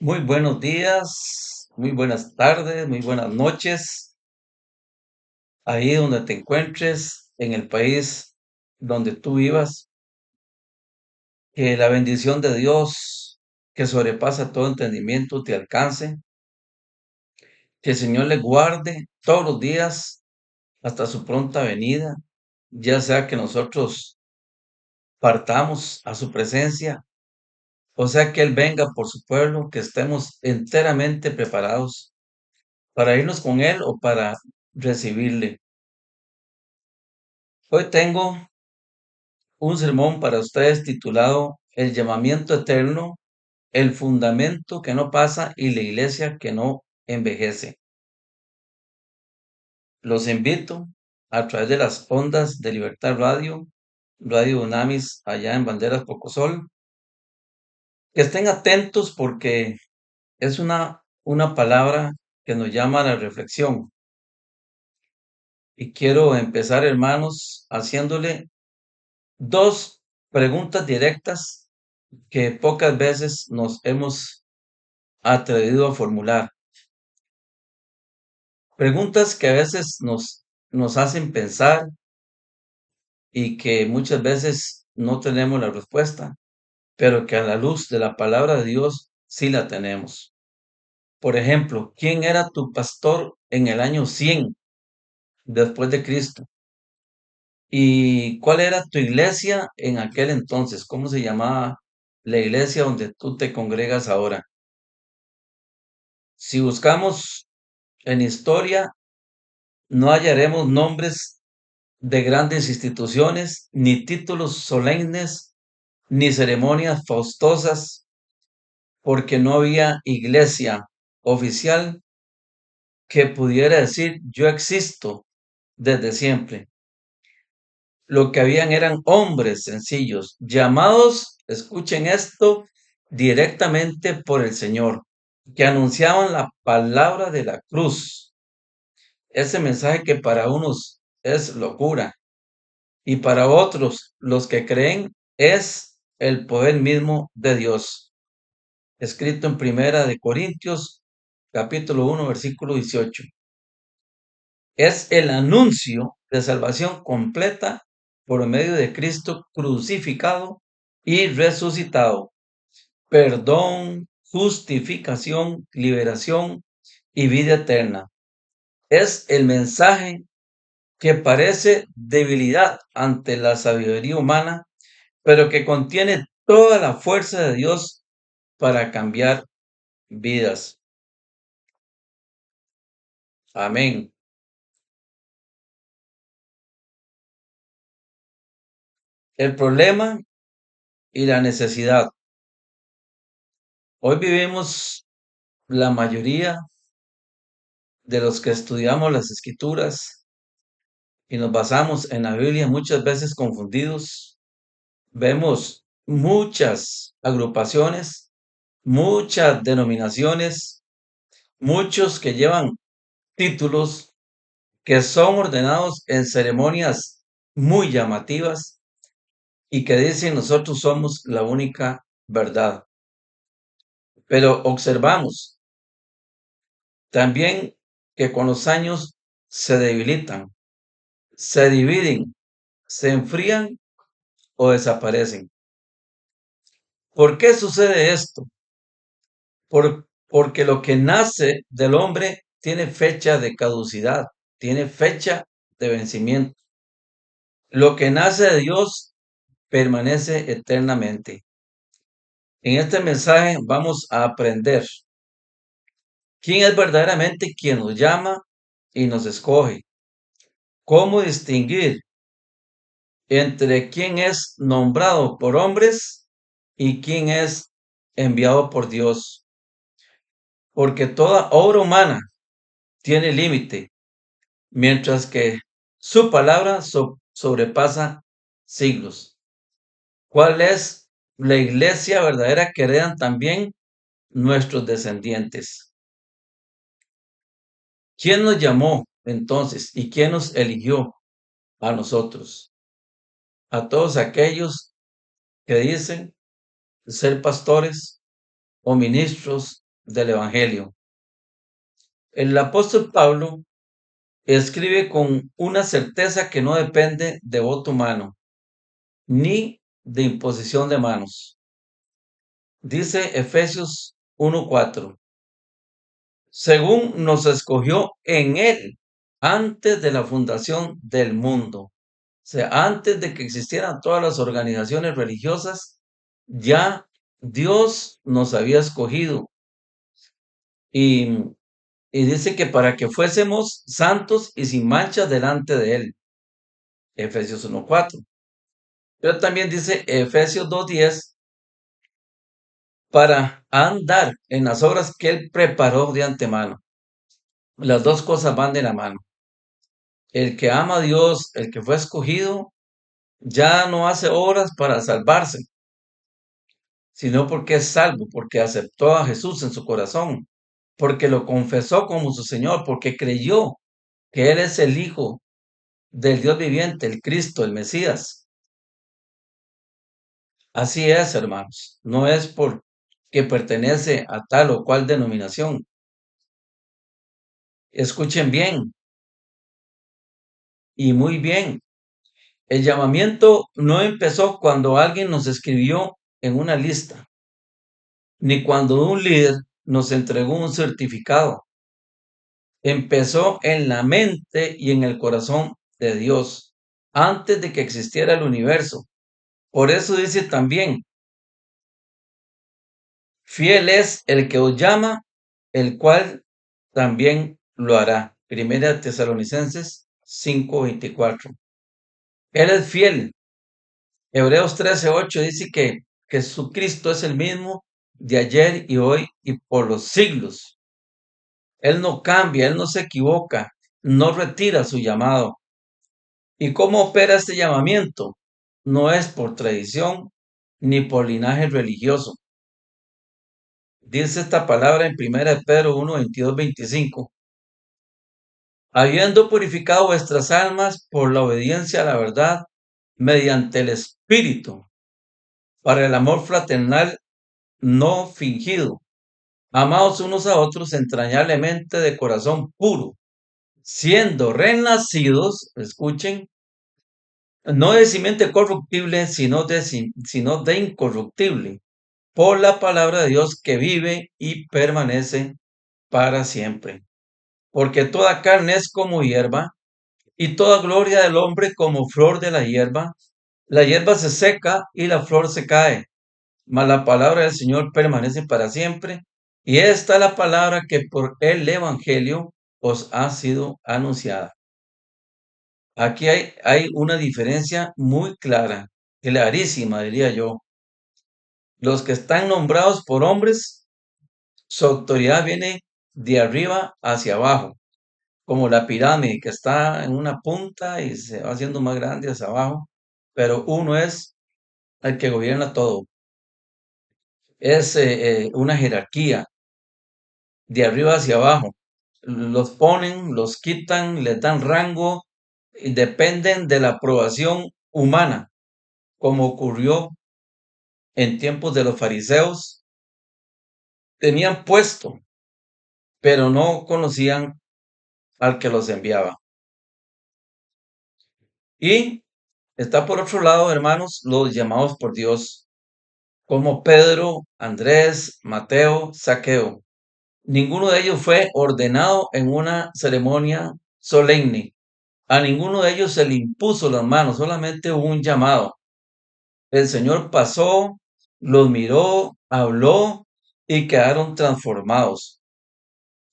Muy buenos días, muy buenas tardes, muy buenas noches, ahí donde te encuentres, en el país donde tú vivas, que la bendición de Dios, que sobrepasa todo entendimiento, te alcance, que el Señor le guarde todos los días hasta su pronta venida, ya sea que nosotros partamos a su presencia, o sea que Él venga por su pueblo, que estemos enteramente preparados para irnos con Él o para recibirle. Hoy tengo un sermón para ustedes titulado El llamamiento eterno, el fundamento que no pasa y la iglesia que no envejece. Los invito a través de las ondas de Libertad Radio, Radio Unamis allá en Banderas Pocosol, que estén atentos porque es una palabra que nos llama a la reflexión. Y quiero empezar, hermanos, haciéndole dos preguntas directas que pocas veces nos hemos atrevido a formular. Preguntas que a veces nos hacen pensar y que muchas veces no tenemos la respuesta, pero que a la luz de la palabra de Dios sí la tenemos. Por ejemplo, ¿quién era tu pastor en el año 100 después de Cristo? ¿Y cuál era tu iglesia en aquel entonces? ¿Cómo se llamaba la iglesia donde tú te congregas ahora? Si buscamos en historia, no hallaremos nombres de grandes instituciones, ni títulos solemnes, ni ceremonias faustosas, porque no había iglesia oficial que pudiera decir yo existo desde siempre. Lo que habían eran hombres sencillos, llamados, escuchen esto, directamente por el Señor, que anunciaban la palabra de la cruz. Ese mensaje que para unos es locura, y para otros, los que creen, es el poder mismo de Dios. Escrito en Primera de Corintios, capítulo 1, versículo 18. Es el anuncio de salvación completa por medio de Cristo crucificado y resucitado. Perdón, justificación, liberación y vida eterna. Es el mensaje que parece debilidad ante la sabiduría humana, pero que contiene toda la fuerza de Dios para cambiar vidas. Amén. El problema y la necesidad. Hoy vivimos la mayoría de los que estudiamos las escrituras y nos basamos en la Biblia muchas veces confundidos. Vemos muchas agrupaciones, muchas denominaciones, muchos que llevan títulos que son ordenados en ceremonias muy llamativas y que dicen nosotros somos la única verdad. Pero observamos también que con los años se debilitan, se dividen, se enfrían o desaparecen. ¿Por qué sucede esto? Porque lo que nace del hombre tiene fecha de caducidad, tiene fecha de vencimiento. Lo que nace de Dios permanece eternamente. En este mensaje vamos a aprender quién es verdaderamente quien nos llama y nos escoge, cómo distinguir entre quién es nombrado por hombres y quién es enviado por Dios, porque toda obra humana tiene límite, mientras que su palabra sobrepasa siglos. ¿Cuál es la iglesia verdadera que heredan también nuestros descendientes? ¿Quién nos llamó entonces y quién nos eligió a nosotros? A todos aquellos que dicen ser pastores o ministros del Evangelio. El apóstol Pablo escribe con una certeza que no depende de voto humano, ni de imposición de manos. Dice Efesios 1:4, según nos escogió en Él antes de la fundación del mundo. O sea, antes de que existieran todas las organizaciones religiosas, ya Dios nos había escogido y, y dice que para que fuésemos santos y sin mancha delante de Él. Efesios 1:4. Pero también dice Efesios 2:10, para andar en las obras que Él preparó de antemano. Las dos cosas van de la mano. El que ama a Dios, el que fue escogido, ya no hace obras para salvarse, sino porque es salvo, porque aceptó a Jesús en su corazón, porque lo confesó como su Señor, porque creyó que Él es el Hijo del Dios viviente, el Cristo, el Mesías. Así es, hermanos. No es porque pertenece a tal o cual denominación. Escuchen bien y muy bien. El llamamiento no empezó cuando alguien nos escribió en una lista, ni cuando un líder nos entregó un certificado. Empezó en la mente y en el corazón de Dios, antes de que existiera el universo. Por eso dice también, fiel es el que os llama, el cual también lo hará. Primera Tesalonicenses 5:24. Él es fiel. Hebreos 13:8 dice que Jesucristo es el mismo de ayer y hoy y por los siglos. Él no cambia, Él no se equivoca, no retira su llamado. ¿Y cómo opera este llamamiento? No es por tradición ni por linaje religioso. Dice esta palabra en 1 Pedro 1:22-25. Habiendo purificado vuestras almas por la obediencia a la verdad, mediante el Espíritu, para el amor fraternal no fingido. Amados unos a otros entrañablemente de corazón puro, siendo renacidos, escuchen, no de simiente corruptible, sino de incorruptible, por la palabra de Dios que vive y permanece para siempre. Porque toda carne es como hierba, y toda gloria del hombre como flor de la hierba. La hierba se seca y la flor se cae, mas la palabra del Señor permanece para siempre. Y esta es la palabra que por el Evangelio os ha sido anunciada. Aquí hay una diferencia muy clara, clarísima, diría yo. Los que están nombrados por hombres, su autoridad viene de arriba hacia abajo, como la pirámide que está en una punta y se va haciendo más grande hacia abajo, pero uno es el que gobierna todo. Es una jerarquía de arriba hacia abajo. Los ponen, los quitan, les dan rango y dependen de la aprobación humana, como ocurrió en tiempos de los fariseos. Tenían puesto, pero no conocían al que los enviaba. Y está por otro lado, hermanos, los llamados por Dios, como Pedro, Andrés, Mateo, Zaqueo. Ninguno de ellos fue ordenado en una ceremonia solemne. A ninguno de ellos se le impuso las manos, solamente hubo un llamado. El Señor pasó, los miró, habló y quedaron transformados.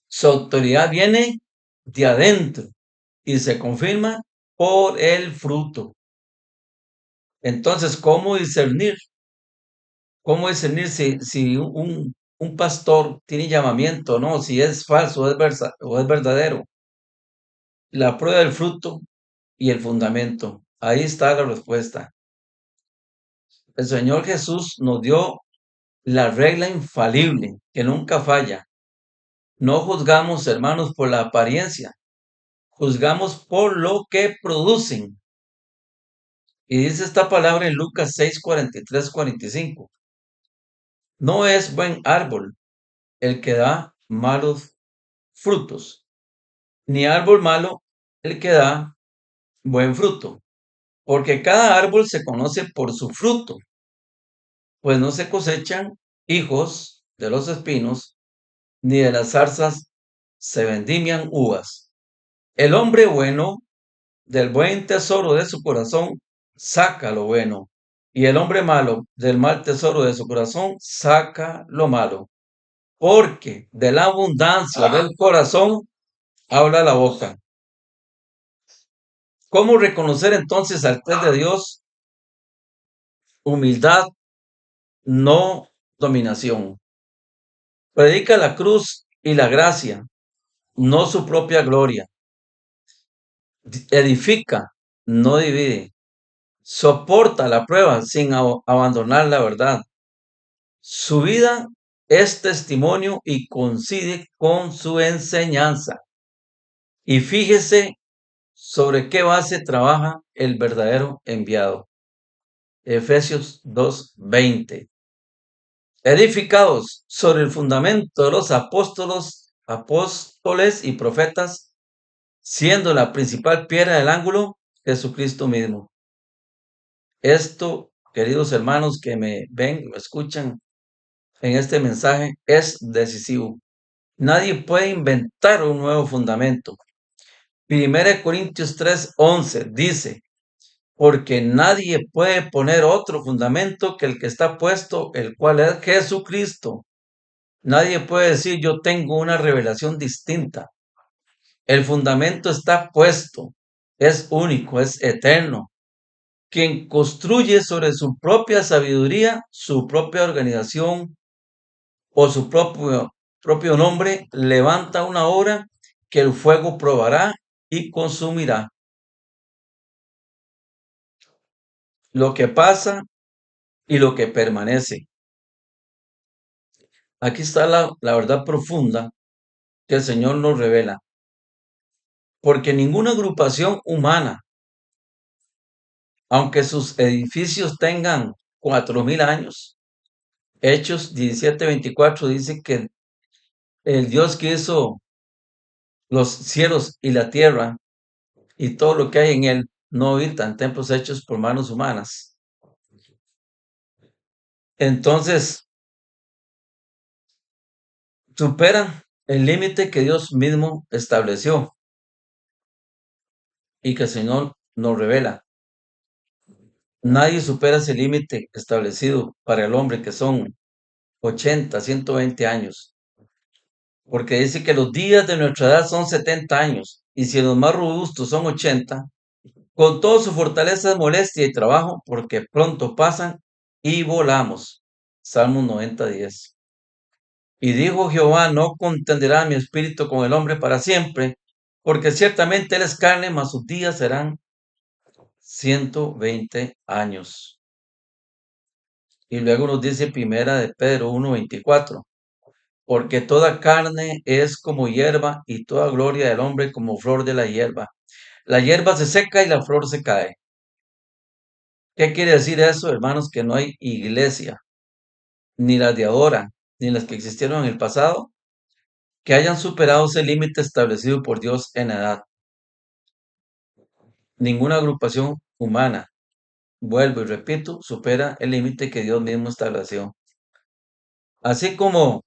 Su autoridad viene de adentro y se confirma por el fruto. Entonces, ¿cómo discernir? ¿Cómo discernir si un pastor tiene llamamiento o no? Si es falso o es verdadero. La prueba del fruto y el fundamento. Ahí está la respuesta. El Señor Jesús nos dio la regla infalible que nunca falla. No juzgamos, hermanos, por la apariencia. Juzgamos por lo que producen. Y dice esta palabra en Lucas 6:43-45. No es buen árbol el que da malos frutos, ni árbol malo el que da buen fruto, porque cada árbol se conoce por su fruto, pues no se cosechan hijos de los espinos, ni de las zarzas se vendimian uvas. El hombre bueno del buen tesoro de su corazón saca lo bueno, y el hombre malo del mal tesoro de su corazón saca lo malo, porque de la abundancia del corazón habla la boca. ¿Cómo reconocer entonces al juez de Dios? Humildad, no dominación. Predica la cruz y la gracia, no su propia gloria. Edifica, no divide. Soporta la prueba sin abandonar la verdad. Su vida es testimonio y coincide con su enseñanza. Y fíjese sobre qué base trabaja el verdadero enviado. Efesios 2:20. Edificados sobre el fundamento de los apóstoles y profetas, siendo la principal piedra del ángulo Jesucristo mismo. Esto, queridos hermanos que me ven, me escuchan en este mensaje, es decisivo. Nadie puede inventar un nuevo fundamento. 1 Corintios 3:11 dice, porque nadie puede poner otro fundamento que el que está puesto, el cual es Jesucristo. Nadie puede decir yo tengo una revelación distinta. El fundamento está puesto, es único, es eterno. Quien construye sobre su propia sabiduría, su propia organización o su propio nombre, levanta una obra que el fuego probará y consumirá. Lo que pasa y lo que permanece. Aquí está la verdad profunda que el Señor nos revela. Porque ninguna agrupación humana, aunque sus edificios tengan 4000 años, Hechos 17:24 dice que el Dios que hizo los cielos y la tierra y todo lo que hay en él no habita en templos hechos por manos humanas. Entonces, superan el límite que Dios mismo estableció y que el Señor nos revela. Nadie supera ese límite establecido para el hombre, que son 80, 120 años. Porque dice que los días de nuestra edad son 70 años. Y si los más robustos son 80, con toda su fortaleza, molestia y trabajo, porque pronto pasan y volamos. Salmos 90:10. Y dijo Jehová, no contenderá mi espíritu con el hombre para siempre, porque ciertamente él es carne, mas sus días serán 120 años. Y luego nos dice primera de Pedro 1:24, porque toda carne es como hierba y toda gloria del hombre como flor de la hierba. La hierba se seca y la flor se cae. ¿Qué quiere decir eso, hermanos? Que no hay iglesia, ni las de ahora, ni las que existieron en el pasado, que hayan superado ese límite establecido por Dios en edad. Ninguna agrupación humana, vuelvo y repito, supera el límite que Dios mismo estableció. Así como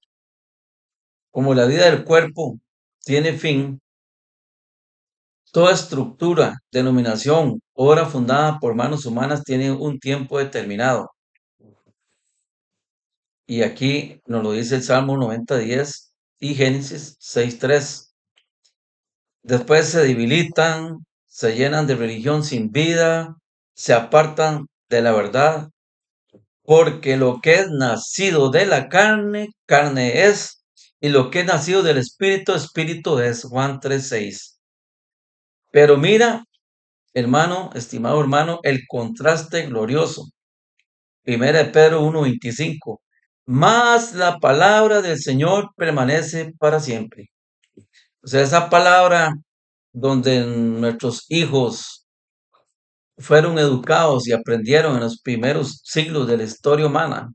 la vida del cuerpo tiene fin, toda estructura, denominación, obra fundada por manos humanas tiene un tiempo determinado. Y aquí nos lo dice el Salmo 90:10 y Génesis 6:3. Después se debilitan, se llenan de religión sin vida, se apartan de la verdad, porque lo que es nacido de la carne, carne es, y lo que es nacido del espíritu, espíritu es. Juan 3:6. Pero mira, hermano, estimado hermano, el contraste glorioso. Primera de Pedro 1:25. Mas la palabra del Señor permanece para siempre. O sea, esa palabra donde nuestros hijos fueron educados y aprendieron en los primeros siglos de la historia humana,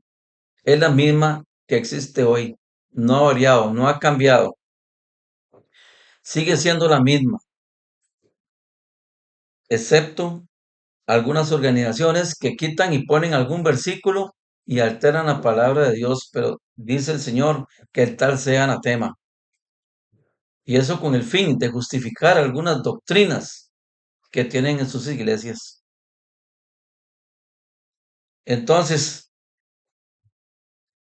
es la misma que existe hoy. no ha variado, no ha cambiado, sigue siendo la misma, excepto algunas organizaciones que quitan y ponen algún versículo y alteran la palabra de Dios, pero dice el Señor que el tal sea anatema. Y eso con el fin de justificar algunas doctrinas que tienen en sus iglesias. Entonces,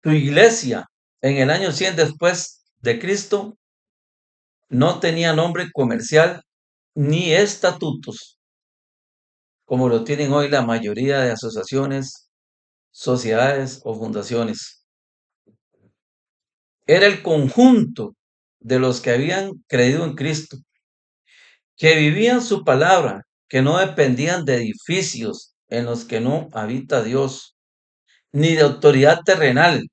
tu iglesia en el año 100 después de Cristo no tenía nombre comercial ni estatutos, como lo tienen hoy la mayoría de asociaciones, sociedades o fundaciones. Era el conjunto de los que habían creído en Cristo, que vivían su palabra, que no dependían de edificios en los que no habita Dios, ni de autoridad terrenal.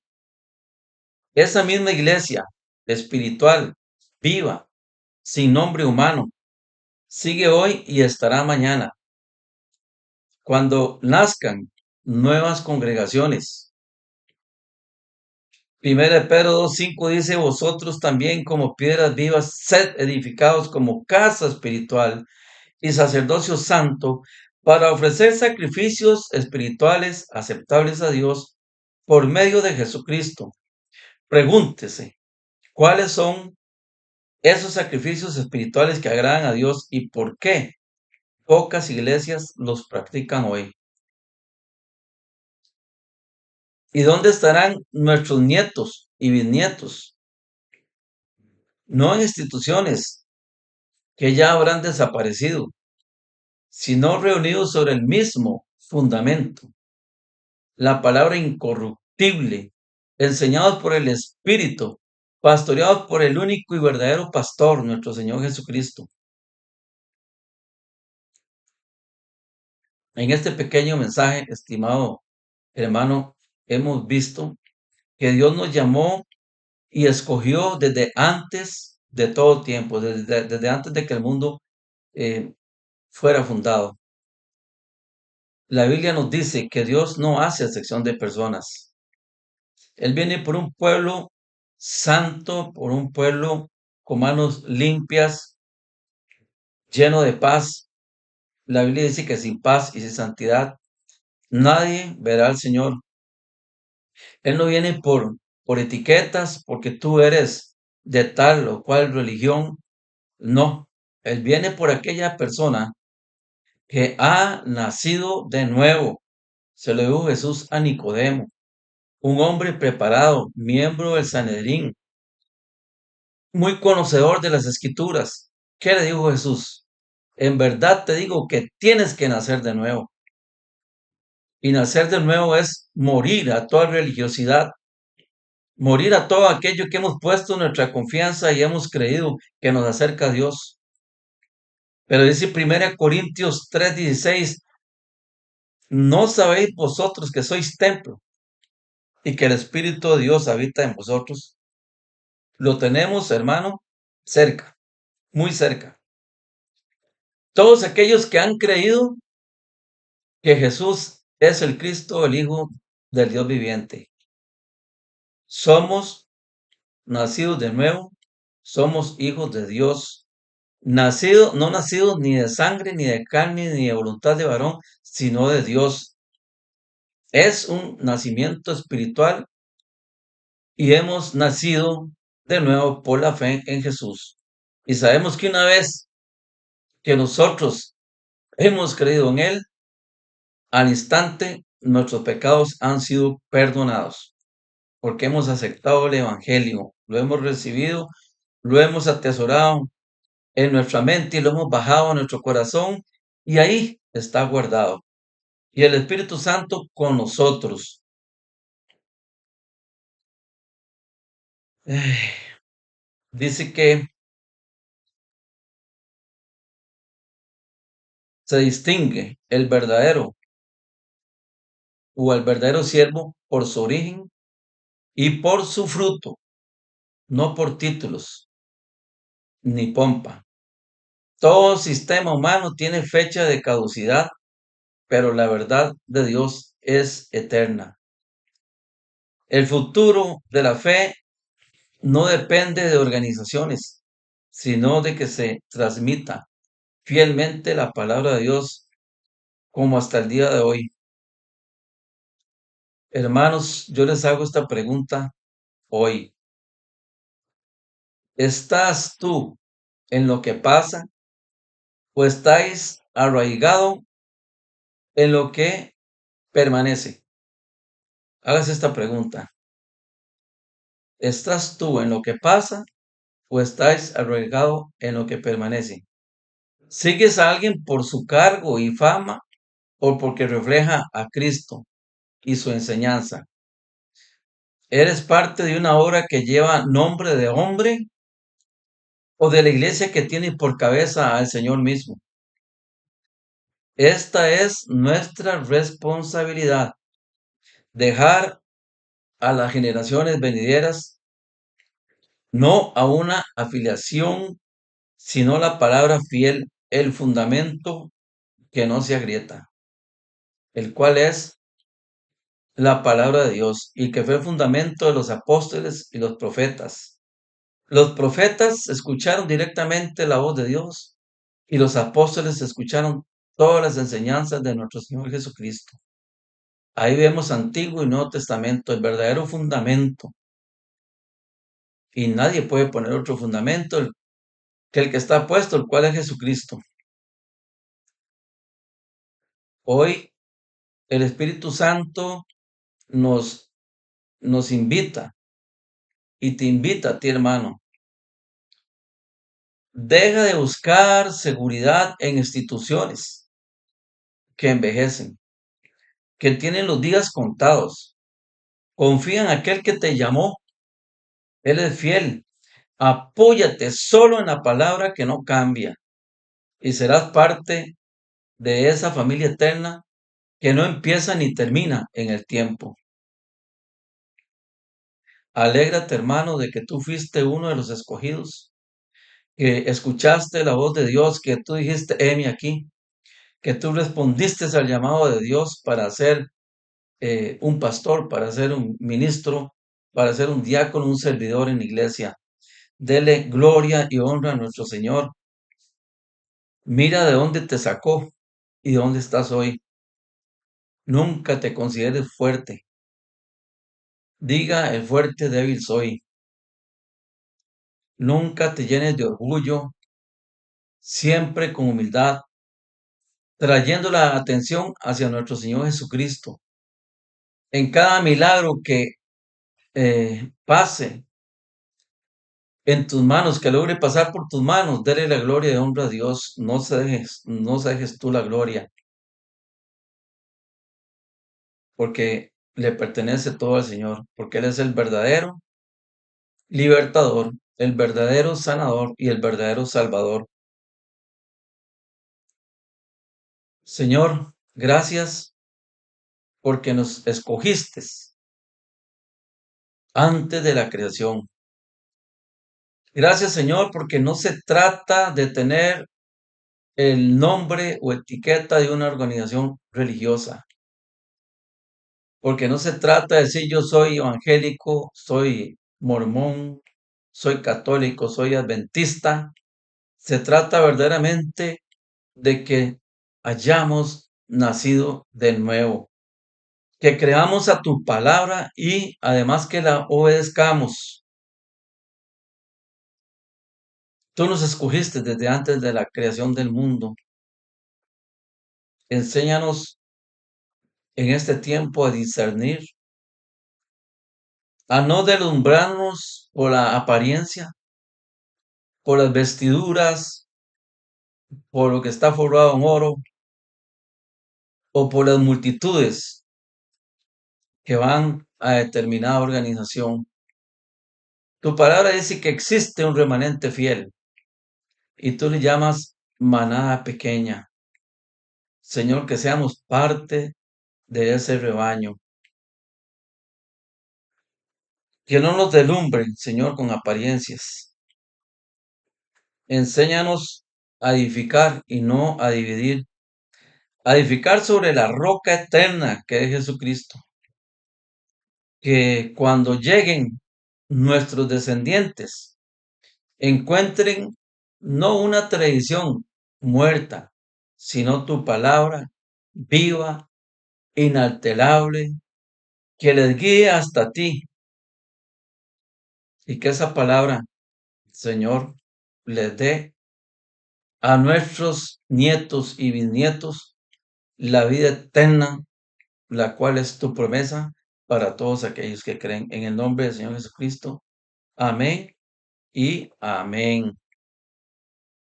Esa misma iglesia espiritual, viva, sin nombre humano, sigue hoy y estará mañana. Cuando nazcan nuevas congregaciones. Primera de Pedro 2:5 dice, vosotros también como piedras vivas, sed edificados como casa espiritual y sacerdocio santo para ofrecer sacrificios espirituales aceptables a Dios por medio de Jesucristo. Pregúntese, ¿cuáles son esos sacrificios espirituales que agradan a Dios y por qué pocas iglesias los practican hoy? ¿Y dónde estarán nuestros nietos y bisnietos? No en instituciones que ya habrán desaparecido, sino reunidos sobre el mismo fundamento, la palabra incorruptible, enseñados por el Espíritu, pastoreados por el único y verdadero pastor, nuestro Señor Jesucristo. En este pequeño mensaje, estimado hermano, hemos visto que Dios nos llamó y escogió desde antes de todo tiempo, desde antes de que el mundo eh, fuera fundado. La Biblia nos dice que Dios no hace excepción de personas. Él viene por un pueblo santo, por un pueblo con manos limpias, lleno de paz. La Biblia dice que sin paz y sin santidad nadie verá al Señor. Él no viene por etiquetas, porque tú eres de tal o cual religión. No, Él viene por aquella persona que ha nacido de nuevo. Se lo dijo Jesús a Nicodemo, un hombre preparado, miembro del Sanedrín, muy conocedor de las Escrituras. ¿Qué le dijo Jesús? En verdad te digo que tienes que nacer de nuevo. Y nacer de nuevo es morir a toda religiosidad, morir a todo aquello que hemos puesto nuestra confianza y hemos creído que nos acerca a Dios. Pero dice 1 Corintios 3:16, ¿no sabéis vosotros que sois templo y que el Espíritu de Dios habita en vosotros? Lo tenemos, hermano, cerca, muy cerca. Todos aquellos que han creído que Jesús es el Cristo, el Hijo del Dios viviente. Somos nacidos de nuevo, somos hijos de Dios, nacidos, no nacidos ni de sangre, ni de carne, ni de voluntad de varón, sino de Dios. Es un nacimiento espiritual y hemos nacido de nuevo por la fe en Jesús. Y sabemos que una vez que nosotros hemos creído en Él, al instante nuestros pecados han sido perdonados, porque hemos aceptado el Evangelio, lo hemos recibido, lo hemos atesorado en nuestra mente y lo hemos bajado a nuestro corazón y ahí está guardado. Y el Espíritu Santo con nosotros. Dice que se distingue el verdadero o el verdadero siervo por su origen y por su fruto, no por títulos ni pompa. Todo sistema humano tiene fecha de caducidad, pero la verdad de Dios es eterna. El futuro de la fe no depende de organizaciones, sino de que se transmita fielmente la palabra de Dios como hasta el día de hoy. Hermanos, yo les hago esta pregunta hoy. ¿Estás tú en lo que pasa o estáis arraigado en lo que permanece? Hágase esta pregunta. ¿Estás tú en lo que pasa o estáis arraigado en lo que permanece? ¿Sigues a alguien por su cargo y fama o porque refleja a Cristo y su enseñanza? ¿Eres parte de una obra que lleva nombre de hombre o de la iglesia que tiene por cabeza al Señor mismo? Esta es nuestra responsabilidad, dejar a las generaciones venideras no a una afiliación, sino la palabra fiel, el fundamento que no se agrieta, el cual es la palabra de Dios y que fue el fundamento de los apóstoles y los profetas. Los profetas escucharon directamente la voz de Dios y los apóstoles escucharon todas las enseñanzas de nuestro Señor Jesucristo. Ahí vemos Antiguo y Nuevo Testamento, el verdadero fundamento. Y nadie puede poner otro fundamento que el que está puesto, el cual es Jesucristo. Hoy el Espíritu Santo nos, nos invita y te invita a ti, hermano. Deja de buscar seguridad en instituciones que envejecen, que tienen los días contados. Confía en aquel que te llamó. Él es fiel. Apóyate solo en la palabra que no cambia y serás parte de esa familia eterna que no empieza ni termina en el tiempo. Alégrate, hermano, de que tú fuiste uno de los escogidos, que escuchaste la voz de Dios, que tú dijiste, heme aquí, que tú respondiste al llamado de Dios para ser un pastor, para ser un ministro, para ser un diácono, un servidor en la iglesia. Dele gloria y honra a nuestro Señor. Mira de dónde te sacó y de dónde estás hoy. Nunca te consideres fuerte. Diga el fuerte débil soy. Nunca te llenes de orgullo, siempre con humildad, trayendo la atención hacia nuestro Señor Jesucristo. En cada milagro que pase en tus manos, que logre pasar por tus manos, dale la gloria y honra a Dios. No se dejes tú la gloria, porque le pertenece todo al Señor, porque Él es el verdadero libertador, el verdadero sanador y el verdadero salvador. Señor, gracias porque nos escogiste antes de la creación. Gracias, Señor, porque no se trata de tener el nombre o etiqueta de una organización religiosa, porque no se trata de decir yo soy evangélico, soy mormón, soy católico, soy adventista. Se trata verdaderamente de que hayamos nacido de nuevo, que creamos a tu palabra y además que la obedezcamos. Tú nos escogiste desde antes de la creación del mundo. Enséñanos en este tiempo a discernir, a no deslumbrarnos por la apariencia, por las vestiduras, por lo que está forrado en oro o por las multitudes que van a determinada organización. Tu palabra dice que existe un remanente fiel y tú le llamas manada pequeña. Señor, que seamos parte de ese rebaño. Que no nos deslumbren, Señor, con apariencias. Enséñanos a edificar y no a dividir. A edificar sobre la roca eterna que es Jesucristo. Que cuando lleguen nuestros descendientes encuentren no una tradición muerta, sino tu palabra viva, inalterable, que les guíe hasta ti y que esa palabra, Señor, les dé a nuestros nietos y bisnietos la vida eterna, la cual es tu promesa para todos aquellos que creen en el nombre del Señor Jesucristo. Amén y amén.